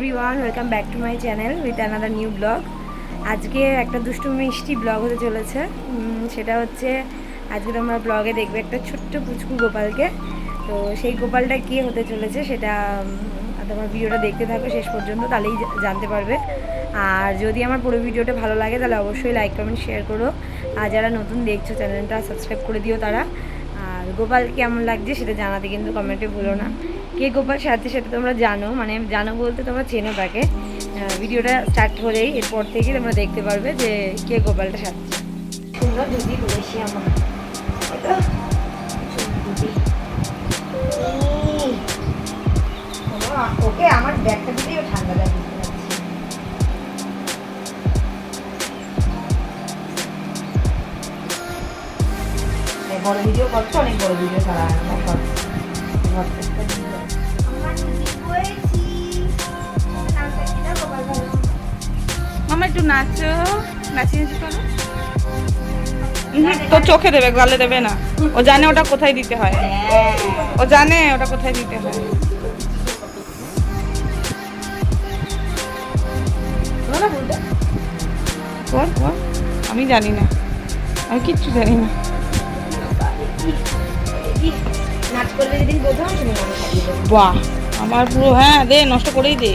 Everyone, welcome back to my channel with another new blog. আজকে একটা দুষ্টু মিষ্টি ব্লগ হতে চলেছে। সেটা হচ্ছে আজকে তোমরা ব্লগে দেখবে একটা ছোট্ট পুচকু গোপালকে। তো সেই গোপালটা কী হতে চলেছে সেটা তোমার ভিডিওটা দেখতে থাকো শেষ পর্যন্ত, তাহলেই জানতে পারবে। আর যদি আমার পুরো ভিডিওটা ভালো লাগে তাহলে অবশ্যই লাইক কমেন্ট শেয়ার করো। আর যারা নতুন দেখছো চ্যানেলটা সাবস্ক্রাইব করে দিও তারা। আর গোপাল কেমন লাগছে সেটা জানাতে কিন্তু কমেন্টে ভুলো না। কে গোপাল সাথে সেটা তোমরা জানো, মানে জানো বলতে তোমরা চেনো তাকে। ভিডিওটা স্টার্ট হলেই এরপর থেকে তোমরা দেখতে পারবে যে কে গোপালটা সাথে। সুন্দর দিদি বলেছি আমার ওকে, আমার ব্যাগটা দিতেও ঠান্ডা লাগে। বড় ভিডিও করছো, অনেক বড় ভিডিও ছাড়া মামা একটু নাচো, নাচিয়ে করো। তো চোখে দেবে, গালে দেবে না। ও জানে ওটা কোথায় দিতে হয়, ও জানে ওটা কোথায় দিতে হয়। আমি জানি না, আমি কিচ্ছু জানি না। বাহ, আমার পুরো হ্যাঁ দে, নষ্ট করেই দে।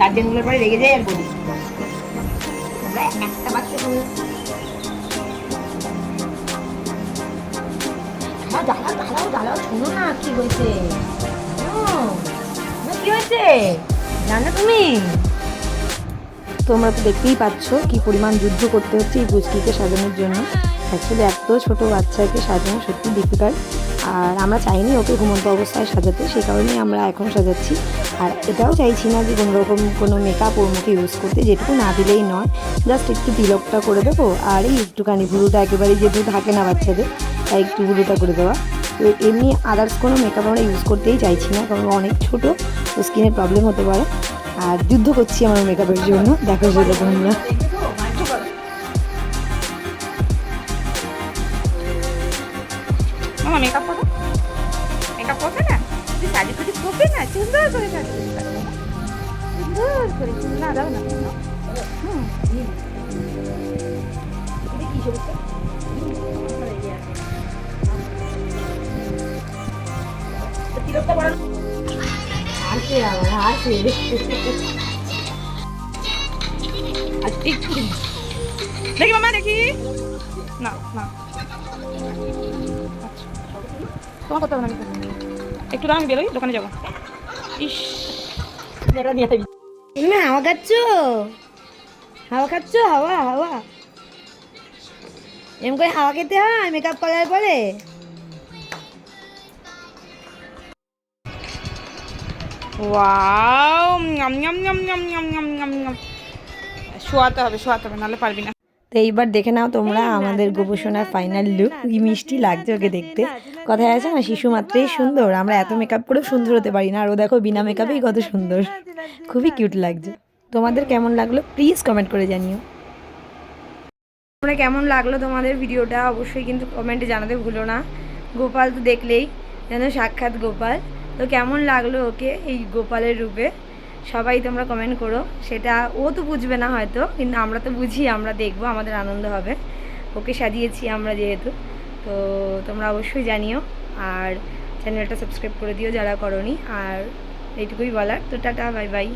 গার্জেনগুলোর পরে রেগে যায় আর বলি একটা বাচ্চা দাঁড়াও শোনো না কি হয়েছে, কি হয়েছে জানো তুমি? তোমরা তো দেখতেই পাচ্ছ কি পরিমাণ যুদ্ধ করতে হচ্ছে এই পুচকিকে সাজানোর জন্য। অ্যাকচুয়ালি এত ছোট বাচ্চাকে সাজানো সত্যি ডিফিকাল্ট। আর আমরা চাইনি ওকে ঘুমন্ত অবস্থায় সাজাতে, সেই কারণেই আমরা এখন সাজাচ্ছি। আর এটাও চাইছি না যে কোনোরকম কোনো মেকআপ ওর মুখে ইউজ করতে, যেটুকু না দিলেই নয়। জাস্ট একটু তিলকটা করে দেবো আর এই একটুখানি ভুরুটা একেবারে যেহেতু থাকে না বাচ্চাদের, তাই একটু ভুরুটা করে দেওয়া। তো এমনি আদার্স কোনো মেকআপ আমরা ইউজ করতেই চাইছি না, কারণ অনেক ছোটো, তো স্কিনের প্রবলেম হতে পারে। আর যুদ্ধ করছি আমার মেকআপের জন্য, দেখো সেটা তোমরা। মামা মেকআপ করো, মেকআপ করবে না? তুই সাজি কুজি করবে না? সুন্দর করে সাজি সুন্দর করে না দাও না। দেখি মামা দেখি না না তোমার কথা বলা একটু দাঁড়া, আমি বেরোই, দোকানে যাবো। ইস হাওয়া খাচ্ছ, হাওয়া খাচ্ছ, হাওয়া হাওয়া এম করে হাওয়া খেতে হয় মেকআপ করার পরে। ওয়াও, নাম নাম নাম নাম নাম নাম নাম নাম। শোয়াতে হবে নাহলে পারবি না। তো এইবার দেখে নাও তোমরা আমাদের গোপোষণার ফাইনাল লুক। কি মিষ্টি লাগছে ওকে দেখতে। কথায় আছে না, শিশু মাত্রই সুন্দর। আমরা এত মেকআপ করেও সুন্দর হতে পারি না, আর ও দেখো বিনা মেকআপেই কত সুন্দর, খুবই কিউট লাগছে। তোমাদের কেমন লাগলো প্লিজ কমেন্ট করে জানিও। তোমরা কেমন লাগলো তোমাদের ভিডিওটা অবশ্যই কিন্তু কমেন্টে জানাতে ভুলো না। গোপাল তো দেখলেই যেন সাক্ষাৎ গোপাল। তো কেমন লাগলো ওকে এই গোপালের রূপে সবাই তোমরা কমেন্ট করো। সেটা ও তো বুঝবে না হয়তো, কিন্তু আমরা তো বুঝি, আমরা দেখবো, আমাদের আনন্দ হবে। ওকে সাজিয়েছি আমরা যেহেতু। তো তোমরা অবশ্যই জানিও, আর চ্যানেলটা সাবস্ক্রাইব করে দিও যারা করোনি। আর এইটুকুই বলার। তো টাটা, বাই বাই।